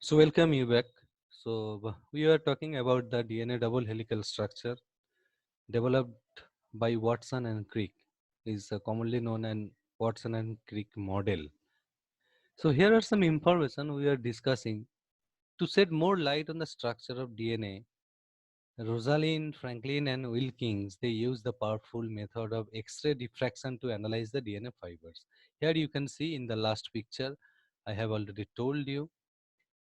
So welcome you back. We are talking about the DNA double helical structure developed by Watson and Crick, is commonly known as Watson and Crick model. So here are some information we are discussing to shed more light on the structure of DNA. Rosalind, Franklin, and Wilkins they use the powerful method of X-ray diffraction to analyze the DNA fibers. Here you can see in the last picture, I have already told you.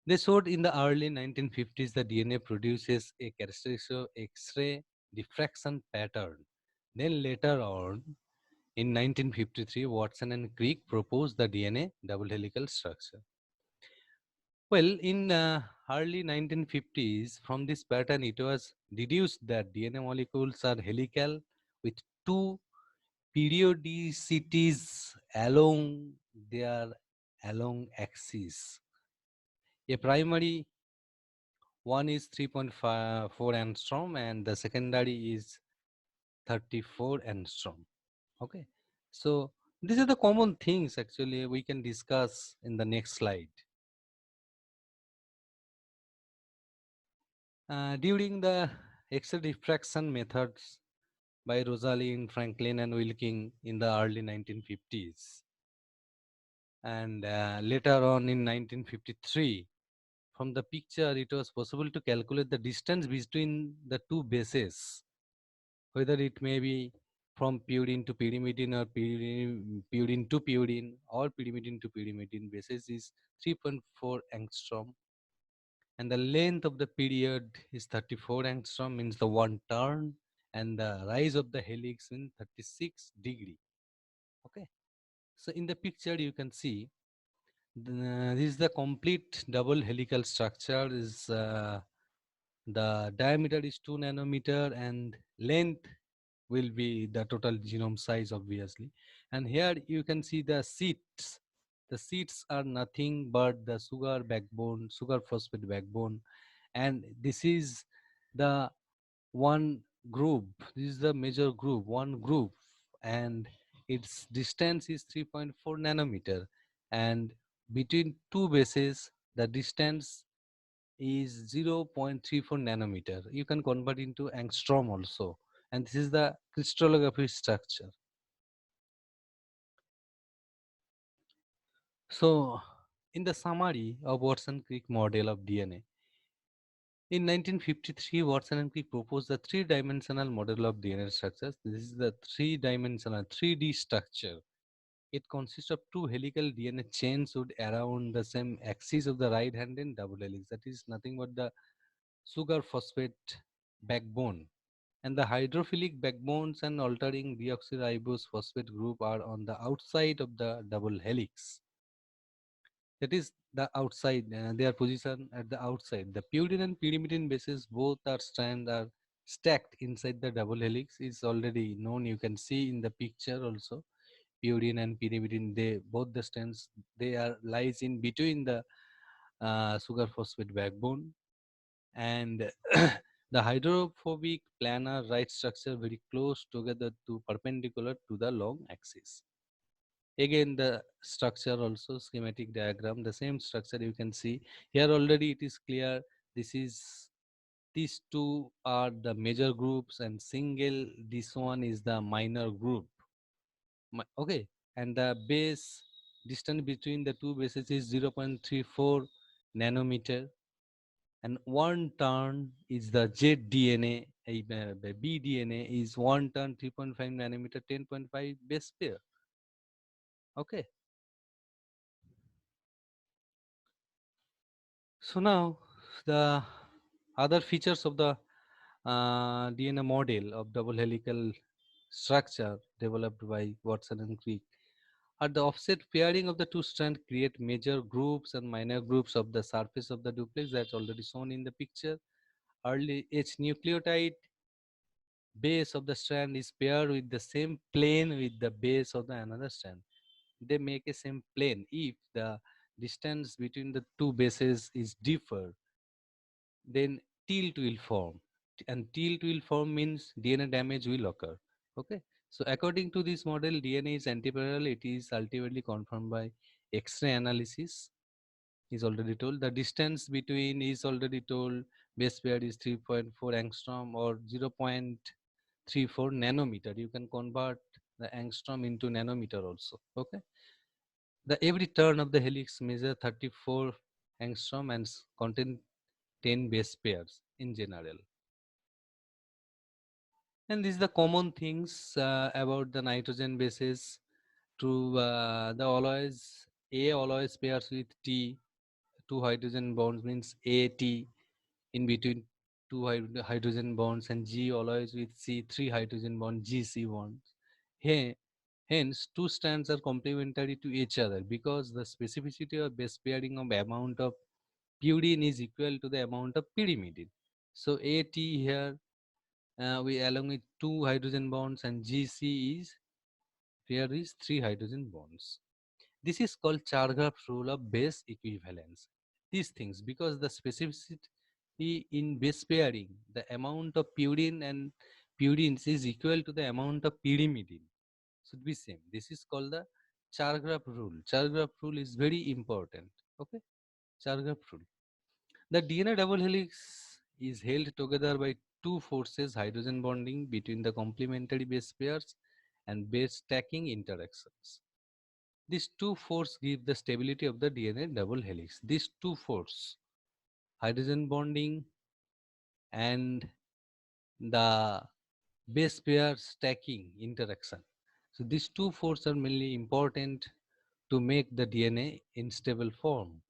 They showed in the early 1950s the DNA produces a characteristic X-ray diffraction pattern. Then later on, in 1953, Watson and Crick proposed the DNA double helical structure. Well, in early 1950s, from this pattern, it was deduced that DNA molecules are helical with two periodicities along their along axis. A primary one is 3.54 angstrom and the secondary is 34 angstrom. Okay, so these are the common things actually we can discuss in the next slide. During the X-ray diffraction methods by Rosalind, Franklin, and Wilking in the early 1950s, and later on in 1953, from the picture, it was possible to calculate the distance between the two bases, whether it may be from purine to pyrimidine or purine to purine or pyrimidine to pyrimidine basis is 3.4 angstrom, and the length of the period is 34 angstrom, means the one turn, and the rise of the helix in 36 degree. Okay, so in the picture you can see this is the complete double helical structure. Is the diameter is 2 nanometer and length will be the total genome size obviously. And here you can see the seats. The seats are nothing but the sugar backbone, sugar phosphate backbone, and this is the one group. This is the major group, one group, and its distance is 3.4 nanometer, and between two bases the distance is 0.34 nanometer. You can convert into angstrom also, and this is the crystallography structure. So in the summary of Watson Crick model of DNA, in 1953 Watson and Crick proposed the three-dimensional model of DNA structures. This is the three-dimensional 3D structure. It consists of two helical DNA chains would around the same axis of the right hand in double helix. That is nothing but the sugar phosphate backbone, and the hydrophilic backbones and altering deoxyribose phosphate group are on the outside of the double helix. That is the outside, they are positioned at the outside. The purine and pyrimidine bases, both are strands are stacked inside the double helix is already known. You can see in the picture also, purine and pyrimidine, they both the strands, they are lies in between the sugar phosphate backbone, and the hydrophobic planar right structure very close together to perpendicular to the long axis. Again the structure also schematic diagram, the same structure you can see here already. It is clear this is, these two are the major groups and single this one is the minor group. Okay, and the base distance between the two bases is 0.34 nanometer, and one turn is the ZDNA, BDNA is one turn 3.5 nanometer 10.5 base pair. Okay, so now the other features of the DNA model of double helical structure developed by Watson and Crick are the offset pairing of the two strands create major groups and minor groups of the surface of the duplex, that's already shown in the picture. Early H nucleotide base of the strand is paired with the same plane with the base of the another strand. They make a same plane. If the distance between the two bases is differ, then tilt will form, and tilt will form means DNA damage will occur. Okay, so according to this model, DNA is antiparallel. It is ultimately confirmed by X-ray analysis. is already told. The distance between is already told. Base pair is 3.4 angstrom or 0.34 nanometer. You can convert the angstrom into nanometer also. Okay. The every turn of the helix measure 34 angstrom and contain 10 base pairs in general. And these are the common things about the nitrogen bases. To the alloys, A alloys pairs with T, two hydrogen bonds means AT in between two hydrogen bonds, and G alloys with C, three hydrogen bonds, GC bonds. Here, hence, two strands are complementary to each other because the specificity of base pairing of amount of purine is equal to the amount of pyrimidine. So AT here we along with two hydrogen bonds, and GC is here is three hydrogen bonds. This is called Chargaff rule of base equivalence. These things, because the specificity in base pairing, the amount of purine and purines is equal to the amount of pyrimidine, should be same. This is called the Chargaff rule. Chargaff rule is very important. Okay, Chargaff rule. The DNA double helix is held together by two forces, hydrogen bonding between the complementary base pairs and base stacking interactions. These two forces give the stability of the DNA double helix. These two forces, hydrogen bonding and the base pair stacking interaction. So these two forces are mainly important to make the DNA in stable form.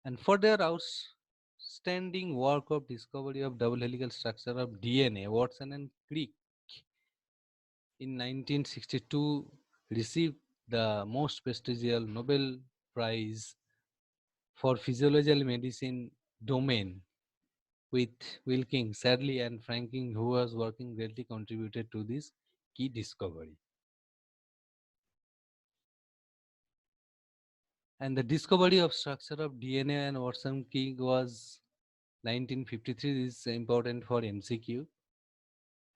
And for their outstanding work of discovery of double helical structure of DNA, Watson and Crick in 1962 received the most prestigious Nobel Prize for physiological medicine domain, with Wilking, Sadly, and Franking, who was working greatly contributed to this key discovery. And the discovery of structure of DNA and Watson Crick was 1953. This is important for MCQ,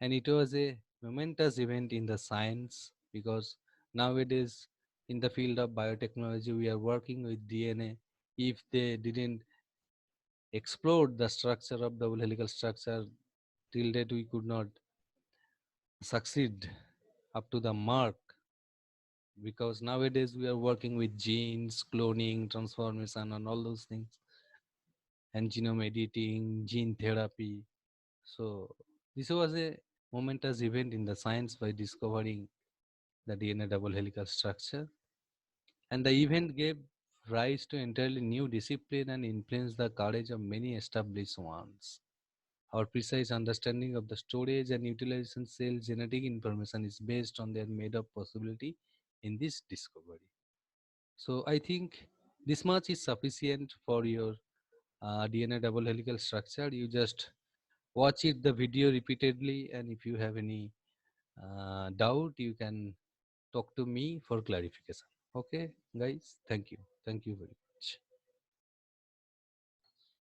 and it was a momentous event in the science because nowadays in the field of biotechnology we are working with DNA. If they didn't explore the structure of double helical structure, till date we could not succeed up to the mark, because nowadays we are working with genes, cloning, transformation, and all those things, and genome editing, gene therapy. So this was a momentous event in the science by discovering the DNA double helical structure, and the event gave rise to entirely new discipline and influenced the courage of many established ones. Our precise understanding of the storage and utilization cell genetic information is based on their made up possibility in this discovery. So I think this much is sufficient for your DNA double helical structure. You just watch it the video repeatedly, and if you have any doubt, you can talk to me for clarification. Okay, guys, thank you very